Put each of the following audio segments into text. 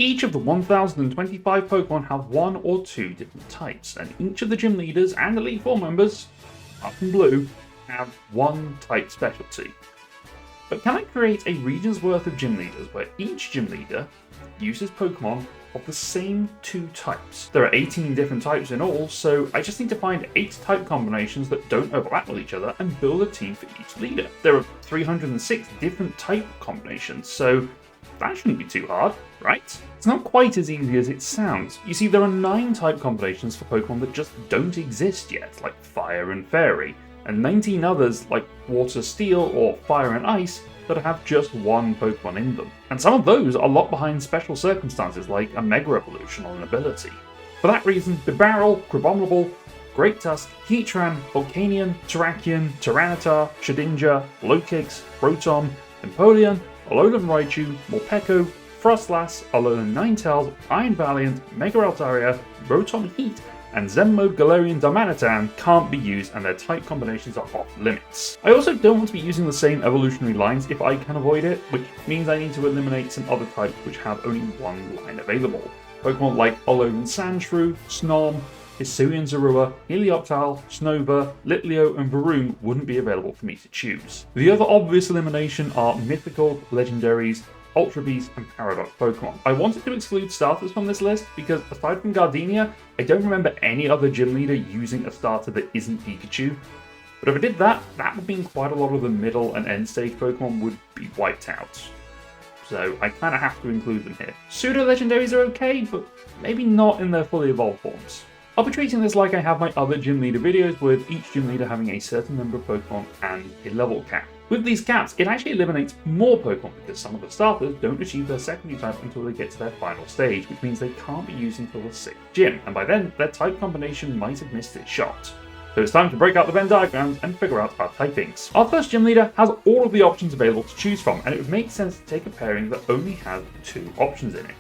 Each of the 1025 Pokemon have one or two different types, and each of the gym leaders and Elite Four members, apart from Blue, have one type specialty. But can I create a region's worth of gym leaders where each gym leader uses Pokemon of the same two types? There are 18 different types in all, so I just need to find 8 type combinations that don't overlap with each other and build a team for each leader. There are 306 different type combinations, so that shouldn't be too hard, right? It's not quite as easy as it sounds. You see, there are 9 type combinations for Pokemon that just don't exist yet, like Fire and Fairy, and 19 others like Water Steel or Fire and Ice that have just one Pokemon in them. And some of those are locked behind special circumstances like a Mega Evolution or an ability. For that reason, Bibarel, Crabominable, Great Tusk, Heatran, Volcanion, Terrakion, Tyranitar, Shedinja, Lokix, Rotom, Empoleon, Alolan Raichu, Morpeko, Frostlass, Alolan Ninetales, Iron Valiant, Mega Altaria, Rotom Heat, and Zen Mode Galarian Darmanitan can't be used and their type combinations are off limits. I also don't want to be using the same evolutionary lines if I can avoid it, which means I need to eliminate some other types which have only one line available. Pokemon like Alolan Sandshrew, Snom, Hisuian Zorua, Helioptile, Snover, Litleo, and Varoom wouldn't be available for me to choose. The other obvious elimination are mythical, legendaries, Ultra Beast, and Paradox Pokemon. I wanted to exclude starters from this list because aside from Gardenia, I don't remember any other gym leader using a starter that isn't Pikachu. But if I did that, that would mean quite a lot of the middle and end stage Pokemon would be wiped out. So I kind of have to include them here. Pseudo-legendaries are okay, but maybe not in their fully evolved forms. I'll be treating this like I have my other gym leader videos, with each gym leader having a certain number of Pokemon and a level cap. With these caps, it actually eliminates more Pokemon because some of the starters don't achieve their secondary type until they get to their final stage, which means they can't be used until the 6th gym, and by then their type combination might have missed its shot. So it's time to break out the Venn diagrams and figure out our typings. Our first gym leader has all of the options available to choose from, and it would make sense to take a pairing that only has 2 options in it.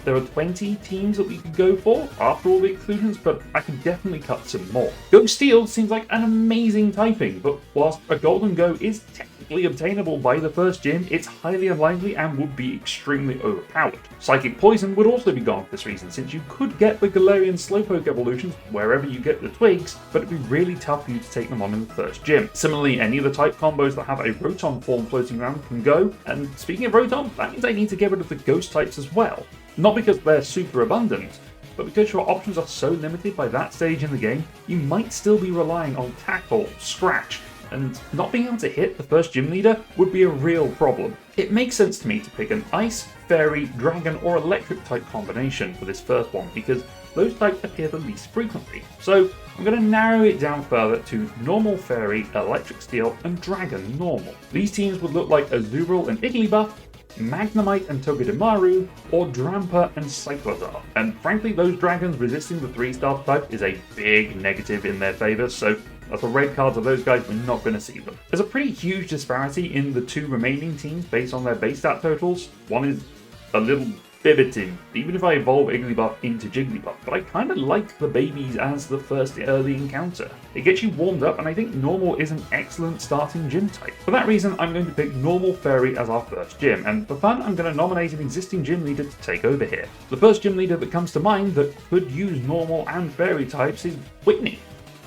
There are 20 teams that we could go for after all the exclusions, but I could definitely cut some more. Go Steel seems like an amazing typing, but whilst a Golden Go is technically obtainable by the first gym, it's highly unlikely and would be extremely overpowered. Psychic Poison would also be gone for this reason, since you could get the Galarian Slowpoke evolutions wherever you get the twigs, but it'd be really tough for you to take them on in the first gym. Similarly, any of the type combos that have a Rotom form floating around can go, and speaking of Rotom, that means I need to get rid of the Ghost types as well. Not because they're super abundant, but because your options are so limited by that stage in the game, you might still be relying on Tackle, Scratch, and not being able to hit the first gym leader would be a real problem. It makes sense to me to pick an Ice, Fairy, Dragon, or Electric type combination for this first one because those types appear the least frequently. So I'm going to narrow it down further to Normal Fairy, Electric Steel, and Dragon Normal. These teams would look like Azurill and Igglybuff, Magnemite and Togedemaru, or Drampa and Cyclizar. And frankly, those dragons resisting the 3-star type is a big negative in their favour, so as a red card to those guys, we're not going to see them. There's a pretty huge disparity in the 2 remaining teams based on their base stat totals. One is a little Bibbitin, even if I evolve Igglybuff into Jigglypuff, but I kind of like the babies as the first early encounter. It gets you warmed up, and I think Normal is an excellent starting gym type. For that reason, I'm going to pick Normal Fairy as our first gym, and for fun, I'm going to nominate an existing gym leader to take over here. The first gym leader that comes to mind that could use Normal and Fairy types is Whitney.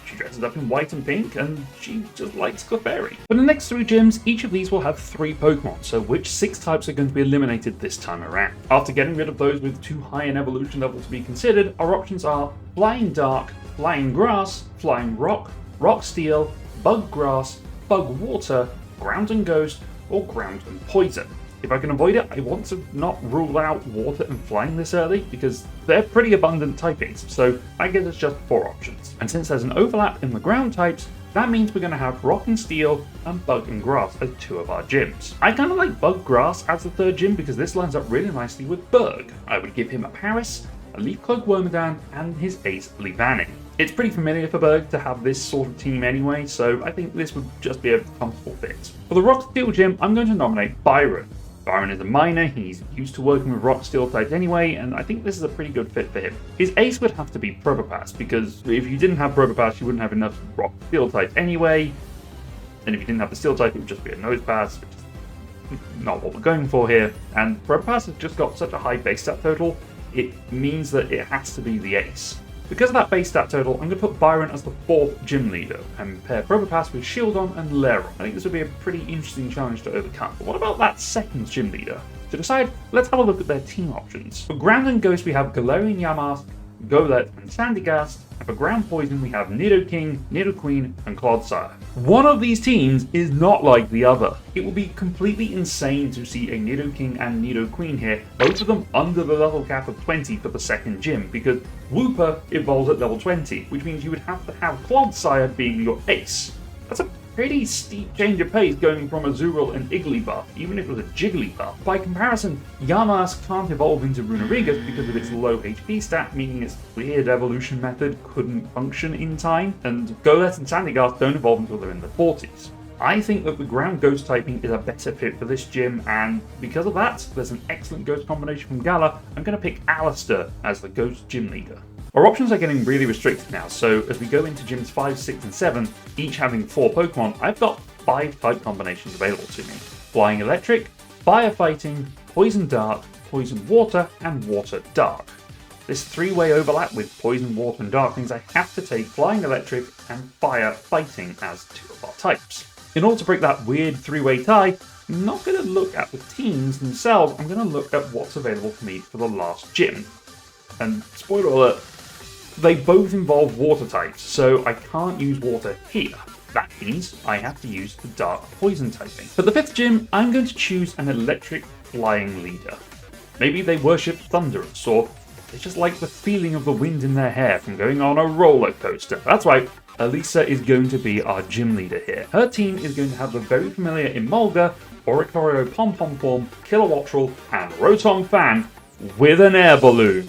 She dresses up in white and pink, and she just likes Clefairy. For the next 3 gyms, each of these will have 3 Pokemon, so which 6 types are going to be eliminated this time around? After getting rid of those with too high an evolution level to be considered, our options are Flying Dark, Flying Grass, Flying Rock, Rock Steel, Bug Grass, Bug Water, Ground and Ghost, or Ground and Poison. If I can avoid it, I want to not rule out Water and Flying this early because they're pretty abundant typings, so I guess it's just 4 options. And since there's an overlap in the ground types, that means we're going to have Rock and Steel and Bug and Grass as 2 of our gyms. I kind of like Bug Grass as the 3rd gym because this lines up really nicely with Berg. I would give him a Paris, a Leaf Cloak Wormadam, and his ace Leavanny. It's pretty familiar for Berg to have this sort of team anyway, so I think this would just be a comfortable fit. For the Rock Steel gym, I'm going to nominate Byron. Byron is a miner, he's used to working with rock steel types anyway, and I think this is a pretty good fit for him. His ace would have to be Probopass, because if you didn't have Probopass, you wouldn't have enough rock steel types anyway, and if you didn't have the steel type, it would just be a Nosepass, which is not what we're going for here, and Probopass has just got such a high base stat total, it means that it has to be the ace. Because of that base stat total, I'm going to put Byron as the 4th gym leader and pair Probopass with Shieldon and Lairon. I think this would be a pretty interesting challenge to overcome. But what about that 2nd gym leader? To decide, let's have a look at their team options. For Ground and Ghost, we have Galarian Yamask, Golett, and Sandygast, and for Ground Poison, we have Nidoking, Nidoqueen, and Clodsire. One of these teams is not like the other. It would be completely insane to see a Nidoking and Nidoqueen here, both of them under the level cap of 20 for the 2nd gym, because Wooper evolves at level 20, which means you would have to have Clodsire being your ace. That's a pretty steep change of pace going from a Azurill and Igglybuff, even if it was a Jigglypuff. By comparison, Yamask can't evolve into Runerigus because of its low HP stat, meaning its weird evolution method couldn't function in time, and Golett and Sandygast don't evolve until they're in the 40s. I think that the ground ghost typing is a better fit for this gym, and because of that, there's an excellent ghost combination from Galar. I'm going to pick Alistair as the ghost gym leader. Our options are getting really restricted now, so as we go into gyms 5, 6, and 7, each having 4 Pokemon, I've got 5 type combinations available to me. Flying Electric, Firefighting, Poison Dark, Poison Water, and Water Dark. This 3-way overlap with Poison, Water, and Dark means I have to take Flying Electric and Firefighting as 2 of our types. In order to break that weird 3-way tie, I'm not going to look at the teams themselves, I'm going to look at what's available for me for the last gym. And spoiler alert, they both involve water types, so I can't use water here. That means I have to use the dark poison typing. For the 5th gym, I'm going to choose an electric flying leader. Maybe they worship Thunderous, or they just like the feeling of the wind in their hair from going on a roller coaster. That's right, Elisa is going to be our gym leader here. Her team is going to have the very familiar Emolga, Oricorio Pom Pom Form, Kilowattrel, and Rotom Fan with an air balloon.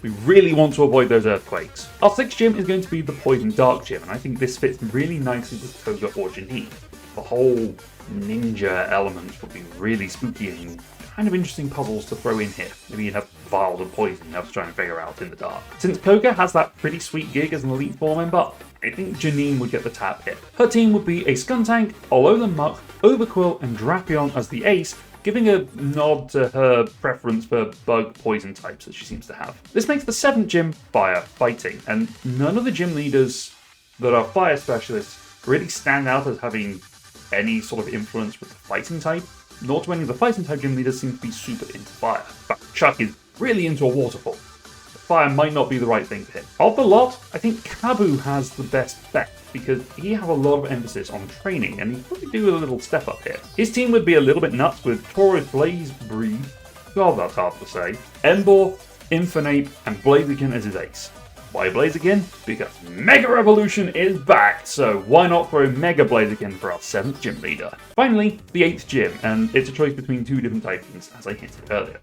We really want to avoid those earthquakes. Our 6th gym is going to be the Poison Dark gym, and I think this fits really nicely with Koga or Janine. The whole ninja element would be really spooky and kind of interesting puzzles to throw in here. Maybe you'd have vials of poison you have to try and figure out in the dark. Since Koga has that pretty sweet gig as an Elite Four member, I think Janine would get the tap here. Her team would be a Skuntank, Alolan Muck, Overqwil, and Drapion as the ace, giving a nod to her preference for bug poison types that she seems to have. This makes the 7th gym fire fighting, and none of the gym leaders that are fire specialists really stand out as having any sort of influence with the fighting type, nor do any of the fighting type gym leaders seem to be super into fire. In fact, Chuck is really into a waterfall. Fire might not be the right thing for him. Of the lot, I think Kabu has the best bet, because he has a lot of emphasis on training, and he'd probably do a little step up here. His team would be a little bit nuts with Taurus Blaze Breed, God, that's hard to say, Emboar, Infernape, and Blaziken as his ace. Why Blaziken? Because Mega Revolution is back, so why not throw Mega Blaziken for our 7th gym leader? Finally, the 8th gym, and it's a choice between 2 different typings, as I hinted earlier.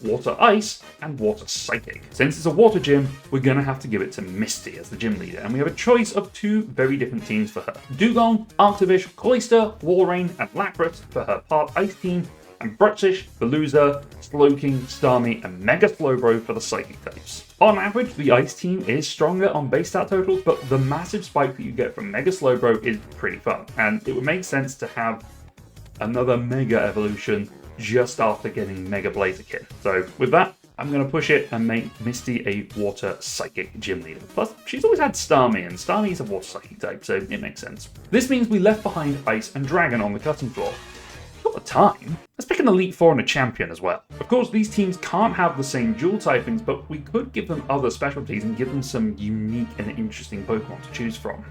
Water Ice and Water Psychic. Since it's a water gym, we're going to have to give it to Misty as the gym leader, and we have a choice of 2 very different teams for her. Dugong, Arctovish, Cloyster, Walrein, and Lapras for her part Ice team, and Bruxish, Veluza, Slowking, Starmie, and Mega Slowbro for the Psychic types. On average, the Ice team is stronger on base stat totals, but the massive spike that you get from Mega Slowbro is pretty fun, and it would make sense to have another Mega Evolution just after getting Mega Blaziken. So with that, I'm going to push it and make Misty a Water Psychic gym leader. Plus, she's always had Starmie, and Starmie's a Water Psychic type, so it makes sense. This means we left behind Ice and Dragon on the cutting floor. Got the time. Let's pick an Elite Four and a Champion as well. Of course, these teams can't have the same dual typings, but we could give them other specialties and give them some unique and interesting Pokemon to choose from.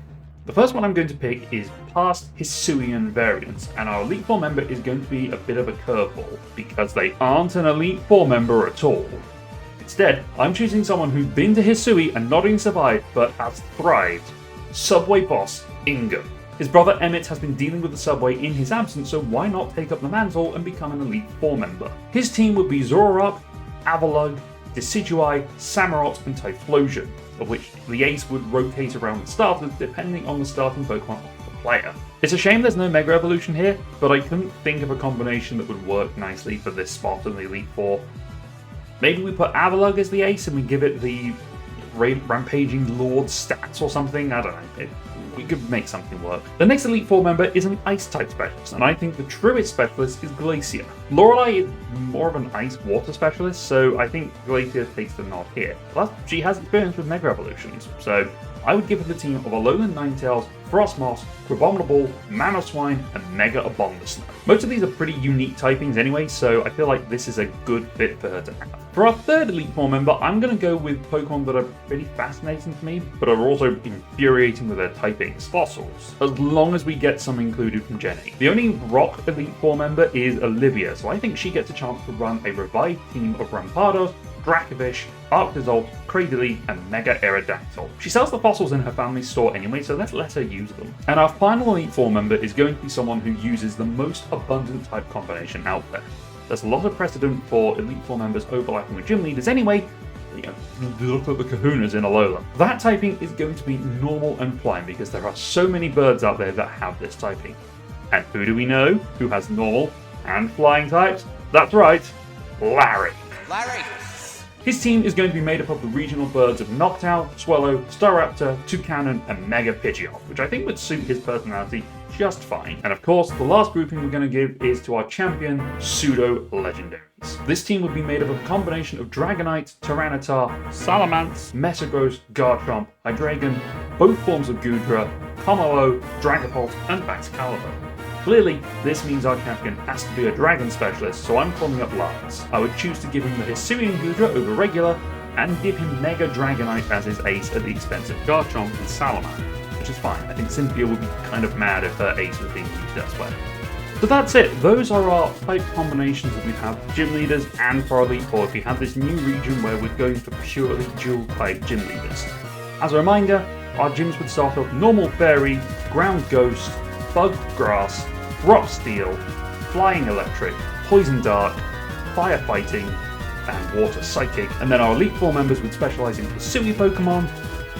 The first one I'm going to pick is past Hisuian variants, and our Elite Four member is going to be a bit of a curveball, because they aren't an Elite Four member at all. Instead, I'm choosing someone who's been to Hisui and not only survived, but has thrived. Subway boss, Ingham. His brother Emmett has been dealing with the subway in his absence, so why not take up the mantle and become an Elite Four member? His team would be Zoroark, Avalugg, Decidueye, Samurott, and Typhlosion, of which the ace would rotate around the starters depending on the starting Pokemon of the player. It's a shame there's no Mega Evolution here, but I couldn't think of a combination that would work nicely for this spot in the Elite Four. Maybe we put Avalugg as the ace and we give it the Rampaging Lord stats or something, I don't know. we could make something work. The next Elite Four member is an Ice-type specialist, and I think the truest specialist is Glacier. Lorelei is more of an Ice-Water specialist, so I think Glacier takes the nod here. Plus, she has experience with Mega Evolutions, so I would give her the team of Alolan Ninetales, Frostmoss, Crabominable, Mamoswine, and Mega Abomasnow. Most of these are pretty unique typings anyway, so I feel like this is a good fit for her to have. For our third Elite Four member, I'm going to go with Pokemon that are pretty fascinating to me, but are also infuriating with their typings. Fossils. As long as we get some included from Jenny. The only Rock Elite Four member is Olivia, so I think she gets a chance to run a revived team of Rampados, Dracovish, Arctozolt, Cradily, and Mega Aerodactyl. She sells the fossils in her family store anyway, so let's let her use them. And our final Elite Four member is going to be someone who uses the most abundant type combination out there. There's a lot of precedent for Elite Four members overlapping with gym leaders anyway. You know, look at the kahunas in Alola. That typing is going to be normal and flying because there are so many birds out there that have this typing. And who do we know who has normal and flying types? That's right, Larry. Larry! His team is going to be made up of the regional birds of Noctowl, Swallow, Staraptor, Toucanon, and Mega Pidgeot, which I think would suit his personality just fine. And of course, the last grouping we're going to give is to our champion, Pseudo Legendaries. This team would be made up of a combination of Dragonite, Tyranitar, Salamence, Metagross, Garchomp, Hydreigon, both forms of Goodra, Komalo, Dragapult, and Baxcalibur. Clearly, this means our champion has to be a Dragon Specialist, so I'm calling up Lars. I would choose to give him the Hisuian Goodra over regular, and give him Mega Dragonite as his ace at the expense of Garchomp and Salamence, which is fine. I think Cynthia would be kind of mad if her ace was being used elsewhere. So that's it. Those are our type combinations that we have for gym leaders and for our Elite Four. We have this new region where we're going for purely dual type gym leaders. As a reminder, our gyms would start off Normal Fairy, Ground Ghost, Bug Grass, Rock Steel, Flying Electric, Poison Dark, Firefighting, and Water Psychic. And then our Elite Four members would specialise in Hisui Pokemon,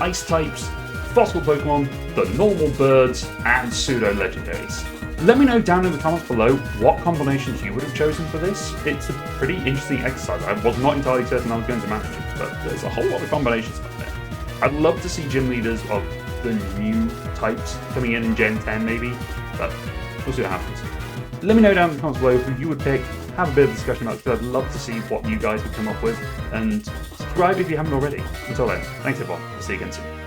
Ice types, Fossil Pokemon, the normal birds, and Pseudo Legendaries. Let me know down in the comments below what combinations you would have chosen for this. It's a pretty interesting exercise. I was not entirely certain I was going to manage it, but there's a whole lot of combinations out there. I'd love to see gym leaders of the new types coming in Gen 10 maybe, but we'll see what happens. Let me know down in the comments below who you would pick, have a bit of discussion about it, because I'd love to see what you guys would come up with, and subscribe if you haven't already. Until then, thanks everyone, I'll see you again soon.